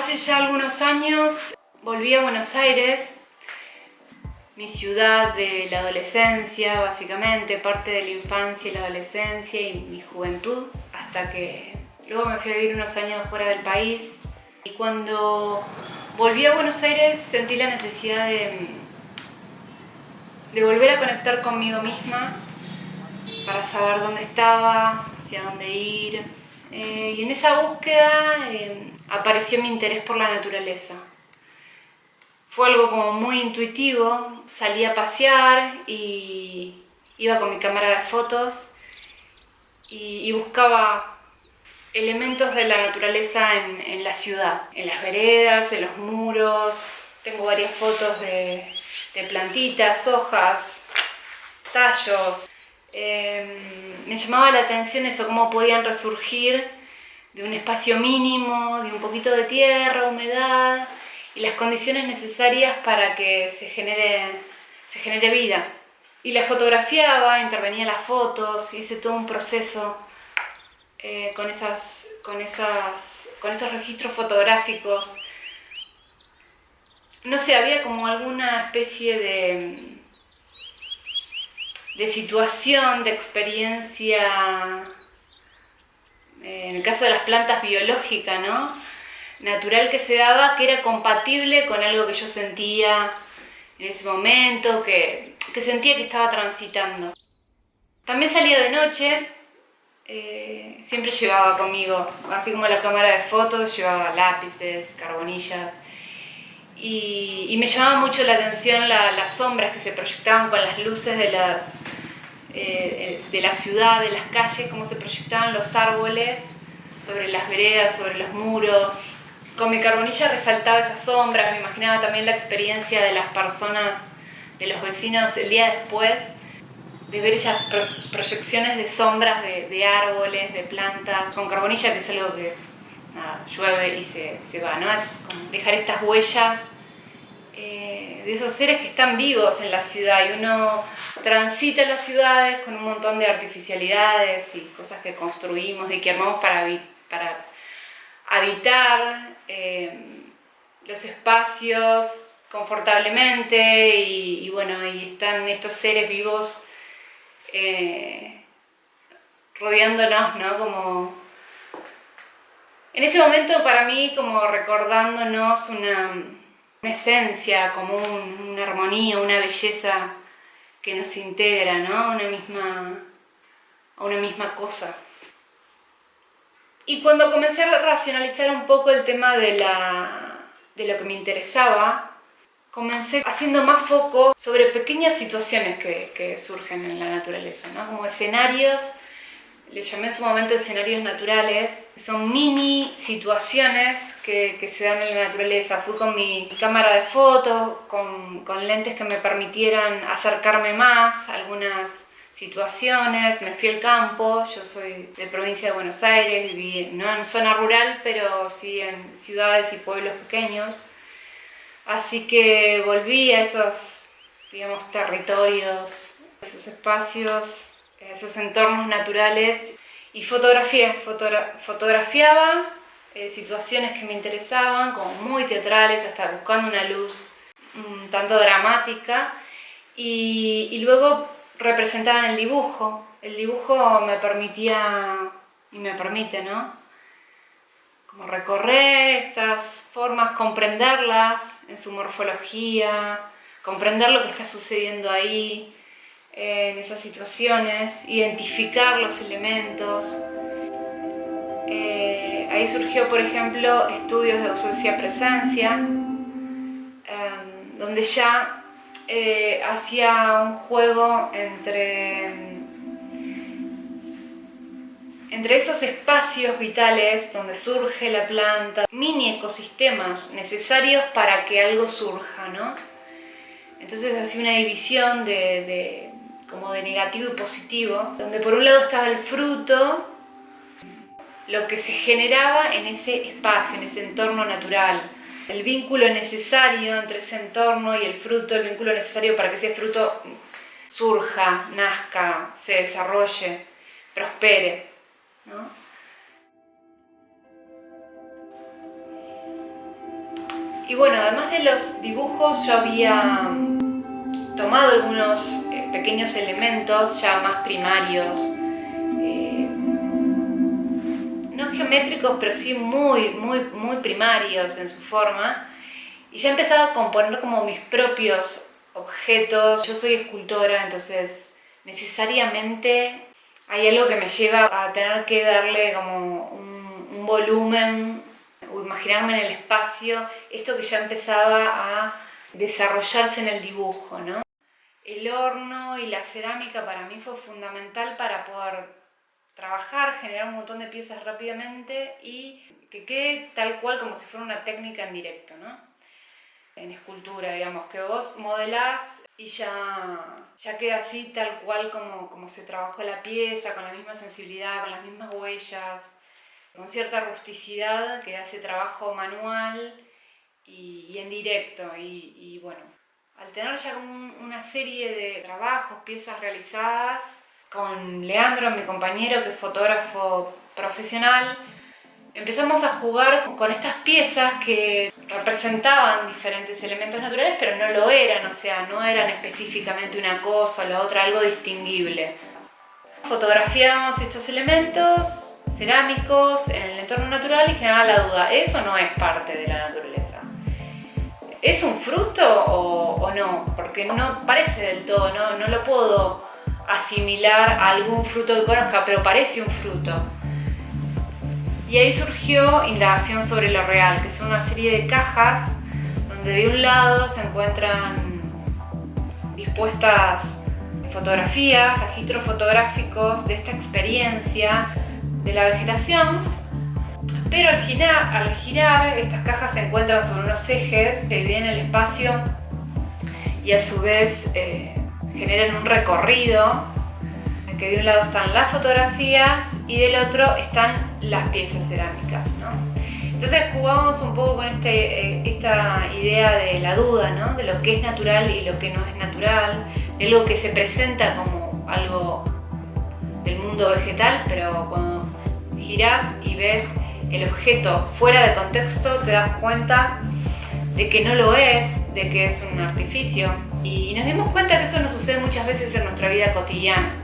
Hace ya algunos años volví a Buenos Aires, mi ciudad de la adolescencia, básicamente, parte de la infancia y la adolescencia y mi juventud, hasta que luego me fui a vivir unos años fuera del país. Y cuando volví a Buenos Aires sentí la necesidad de volver a conectar conmigo misma para saber dónde estaba, hacia dónde ir. Y en esa búsqueda apareció mi interés por la naturaleza. Fue algo como muy intuitivo. Salí a pasear y iba con mi cámara de fotos y buscaba elementos de la naturaleza en la ciudad, en las veredas, en los muros. Tengo varias fotos de plantitas, hojas, tallos. Me llamaba la atención eso, cómo podían resurgir de un espacio mínimo, de un poquito de tierra, humedad y las condiciones necesarias para que se genere vida. Y la fotografiaba, intervenía en las fotos, hice todo un proceso con esos registros fotográficos. No sé, había como alguna especie de situación, de experiencia, en el caso de las plantas biológicas, ¿no? Natural, que se daba, que era compatible con algo que yo sentía en ese momento, que sentía que estaba transitando. También salía de noche, siempre llevaba conmigo, así como la cámara de fotos, llevaba lápices, carbonillas. Y me llamaba mucho la atención las sombras que se proyectaban con las luces de la ciudad, de las calles, cómo se proyectaban los árboles sobre las veredas, sobre los muros. Con mi carbonilla resaltaba esas sombras, me imaginaba también la experiencia de las personas, de los vecinos el día después, de ver esas proyecciones de sombras de árboles, de plantas, con carbonilla, que es algo que llueve y se va, ¿no? Es como dejar estas huellas de esos seres que están vivos en la ciudad, y uno transita las ciudades con un montón de artificialidades y cosas que construimos y que armamos para habitar los espacios confortablemente y bueno, y están estos seres vivos rodeándonos, ¿no? Como en ese momento, para mí, como recordándonos una esencia común, una armonía, una belleza que nos integra, ¿no? Una misma cosa. Y cuando comencé a racionalizar un poco el tema de lo que me interesaba, comencé haciendo más foco sobre pequeñas situaciones que surgen en la naturaleza, ¿no? Como escenarios, le llamé en su momento escenarios naturales, que son mini situaciones que se dan en la naturaleza. Fui con mi cámara de fotos, con lentes que me permitieran acercarme más a algunas situaciones. Me fui al campo, yo soy de provincia de Buenos Aires, viví no en zona rural, pero sí en ciudades y pueblos pequeños. Así que volví a esos, digamos, territorios, esos espacios, esos entornos naturales, y fotografiaba situaciones que me interesaban, como muy teatrales, hasta buscando una luz tanto dramática, y luego representaban el dibujo. El dibujo me permitía, y me permite, ¿no? Como recorrer estas formas, comprenderlas en su morfología, comprender lo que está sucediendo ahí, en esas situaciones, identificar los elementos. Ahí surgió, por ejemplo, estudios de ausencia-presencia, donde ya hacía un juego entre esos espacios vitales donde surge la planta, mini ecosistemas necesarios para que algo surja, ¿no? Entonces hacía una división como de negativo y positivo, donde por un lado estaba el fruto, lo que se generaba en ese espacio, en ese entorno natural, el vínculo necesario entre ese entorno y el fruto, el vínculo necesario para que ese fruto surja, nazca, se desarrolle, prospere, ¿no? Y bueno, además de los dibujos, yo había tomado algunos pequeños elementos ya más primarios, no geométricos, pero sí muy primarios en su forma, y ya empezaba a componer como mis propios objetos. Yo soy escultora, entonces necesariamente hay algo que me lleva a tener que darle como un volumen, o imaginarme en el espacio esto que ya empezaba a desarrollarse en el dibujo, ¿no? El horno y la cerámica para mí fue fundamental para poder trabajar, generar un montón de piezas rápidamente y que quede tal cual como si fuera una técnica en directo, ¿no? En escultura, digamos, que vos modelás y ya queda así tal cual como se trabajó la pieza, con la misma sensibilidad, con las mismas huellas, con cierta rusticidad que hace trabajo manual y en directo. Y bueno, al tener ya una serie de trabajos, piezas realizadas, con Leandro, mi compañero, que es fotógrafo profesional, empezamos a jugar con estas piezas que representaban diferentes elementos naturales, pero no lo eran, o sea, no eran específicamente una cosa o la otra, algo distinguible. Fotografiábamos estos elementos cerámicos en el entorno natural y generaba la duda, ¿eso no es parte de la naturaleza? ¿Es un fruto o no? Porque no parece del todo, no lo puedo asimilar a algún fruto que conozca, pero parece un fruto. Y ahí surgió Indagación sobre lo real, que son una serie de cajas donde de un lado se encuentran dispuestas fotografías, registros fotográficos de esta experiencia de la vegetación, pero al girar estas cajas se encuentran sobre unos ejes que dividen el espacio y a su vez generan un recorrido, en que de un lado están las fotografías y del otro están las piezas cerámicas, ¿no? Entonces jugamos un poco con esta idea de la duda, ¿no? De lo que es natural y lo que no es natural, de lo que se presenta como algo del mundo vegetal, pero cuando girás y ves el objeto fuera de contexto te das cuenta de que no lo es, de que es un artificio. Y nos dimos cuenta que eso nos sucede muchas veces en nuestra vida cotidiana,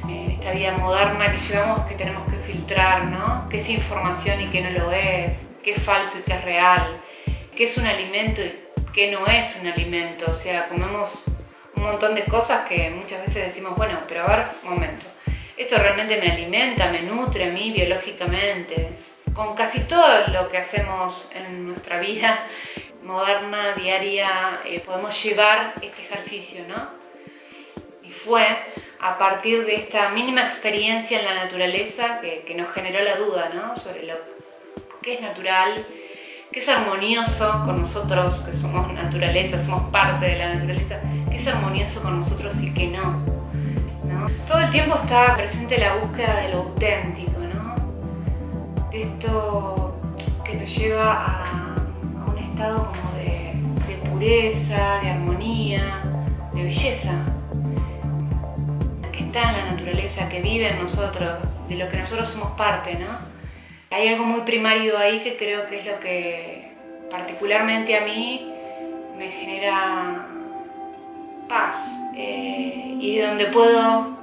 en esta vida moderna que llevamos, que tenemos que filtrar, ¿no? Qué es información y qué no lo es, qué es falso y qué es real, qué es un alimento y qué no es un alimento. O sea, comemos un montón de cosas que muchas veces decimos, bueno, pero a ver, un momento, esto realmente me alimenta, me nutre a mí biológicamente. Con casi todo lo que hacemos en nuestra vida moderna, diaria, podemos llevar este ejercicio, ¿no? Y fue a partir de esta mínima experiencia en la naturaleza que nos generó la duda, ¿no? Sobre lo que es natural, que es armonioso con nosotros, que somos naturaleza, somos parte de la naturaleza, que es armonioso con nosotros y que no, ¿no? Todo el tiempo está presente la búsqueda de lo auténtico, ¿no? Esto que nos lleva a un estado como de pureza, de armonía, de belleza, que está en la naturaleza, que vive en nosotros, de lo que nosotros somos parte, ¿no? Hay algo muy primario ahí que creo que es lo que particularmente a mí me genera paz, y de donde puedo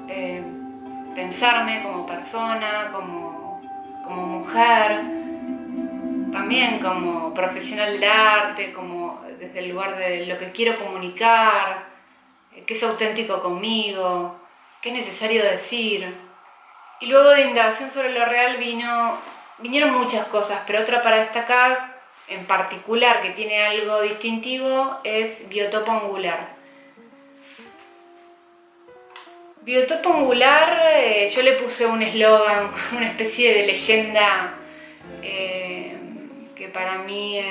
pensarme como persona, como mujer, también como profesional del arte, como desde el lugar de lo que quiero comunicar, qué es auténtico conmigo, qué es necesario decir. Y luego de Indagación sobre lo real vinieron muchas cosas, pero otra para destacar en particular que tiene algo distintivo es Biotopo Angular. Biotopo Angular, yo le puse un eslogan, una especie de leyenda que para mí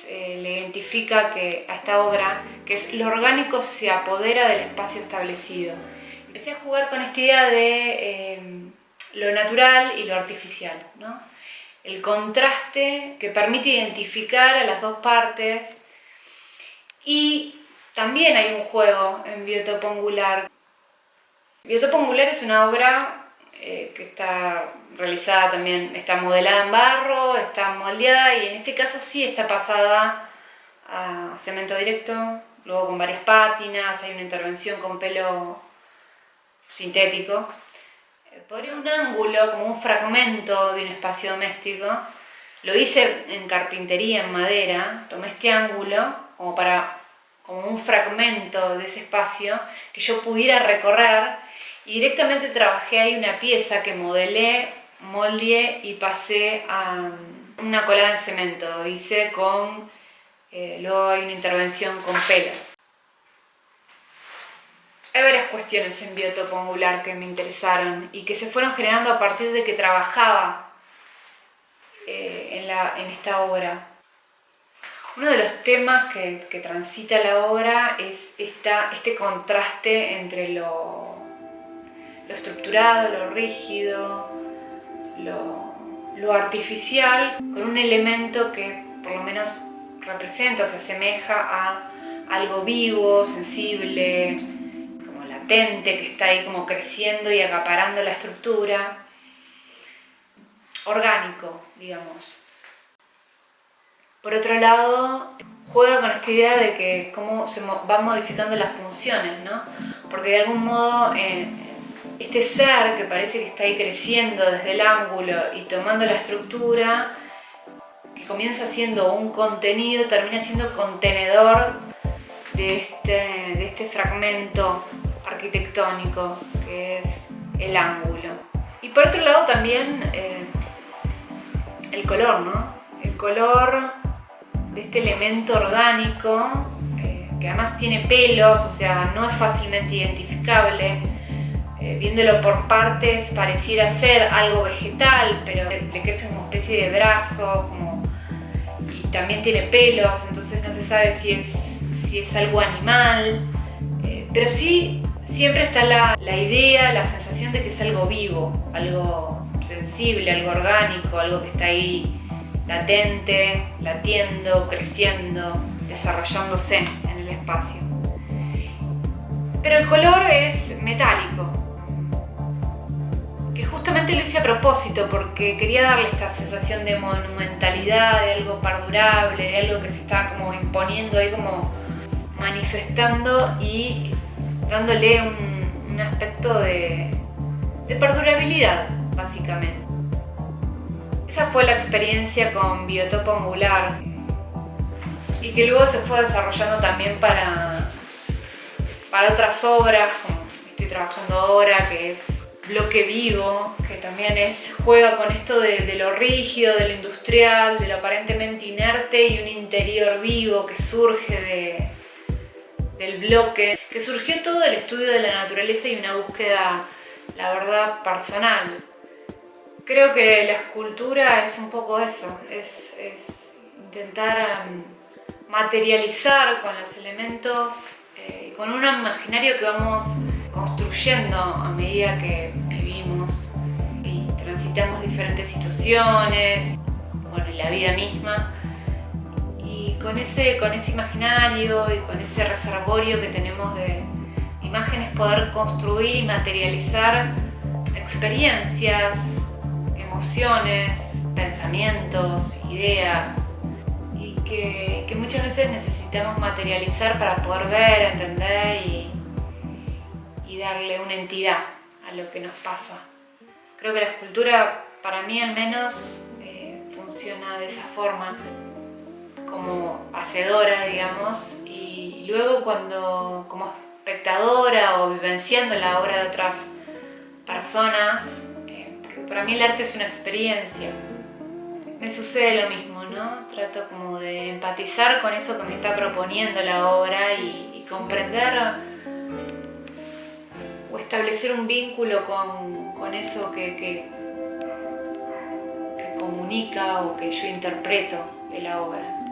le identifica a esta obra, que es: lo orgánico se apodera del espacio establecido. Empecé a jugar con esta idea de lo natural y lo artificial, ¿no? El contraste que permite identificar a las dos partes. Y también hay un juego en Biotopo Angular. Biotopo Angular es una obra que está realizada también, está modelada en barro, está moldeada y en este caso sí está pasada a cemento directo, luego con varias pátinas, hay una intervención con pelo sintético. Por un ángulo, como un fragmento de un espacio doméstico, lo hice en carpintería, en madera, tomé este ángulo como un fragmento de ese espacio que yo pudiera recorrer, y directamente trabajé ahí una pieza que modelé, moldeé y pasé a una colada en cemento. Hice luego hay una intervención con pelo. Hay varias cuestiones en biotopo angular que me interesaron y que se fueron generando a partir de que trabajaba en esta obra. Uno de los temas que transita la obra es este contraste entre lo estructurado, lo rígido, lo artificial, con un elemento que por lo menos representa o se asemeja a algo vivo, sensible, como latente, que está ahí como creciendo y acaparando la estructura, orgánico, digamos. Por otro lado, juega con esta idea de que cómo se van modificando las funciones, ¿no? Porque de algún modo este ser que parece que está ahí creciendo desde el ángulo y tomando la estructura, que comienza siendo un contenido, termina siendo contenedor de este fragmento arquitectónico que es el ángulo. Y por otro lado también el color, ¿no? El color de este elemento orgánico que además tiene pelos, o sea, no es fácilmente identificable. Viéndolo por partes pareciera ser algo vegetal, pero le crecen como especie de brazo, y también tiene pelos, entonces no se sabe si es algo animal, pero sí siempre está la idea, la sensación de que es algo vivo, algo sensible, algo orgánico, algo que está ahí latente, latiendo, creciendo, desarrollándose en el espacio. Pero el color es metálico, que justamente lo hice a propósito porque quería darle esta sensación de monumentalidad, de algo perdurable, de algo que se está como imponiendo ahí, como manifestando y dándole un aspecto de perdurabilidad, básicamente. Esa fue la experiencia con biotopo angular y que luego se fue desarrollando también para otras obras, como estoy trabajando ahora, que es Bloque Vivo, que también juega con esto de lo rígido, de lo industrial, de lo aparentemente inerte y un interior vivo que surge del bloque, que surgió todo del estudio de la naturaleza y una búsqueda, la verdad, personal. Creo que la escultura es un poco eso, es intentar materializar con los elementos y con un imaginario que vamos construyendo a medida que vivimos y transitamos diferentes situaciones, bueno, y la vida misma. Y con ese imaginario y con ese reservorio que tenemos de imágenes, poder construir y materializar experiencias, emociones, pensamientos, ideas, y que muchas veces necesitamos materializar para poder ver, entender y darle una entidad a lo que nos pasa. Creo que la escultura, para mí al menos, funciona de esa forma, como hacedora, digamos, y luego como espectadora o vivenciando la obra de otras personas, porque para mí el arte es una experiencia. Me sucede lo mismo, ¿no? Trato como de empatizar con eso que me está proponiendo la obra y comprender o establecer un vínculo con eso que comunica o que yo interpreto de la obra.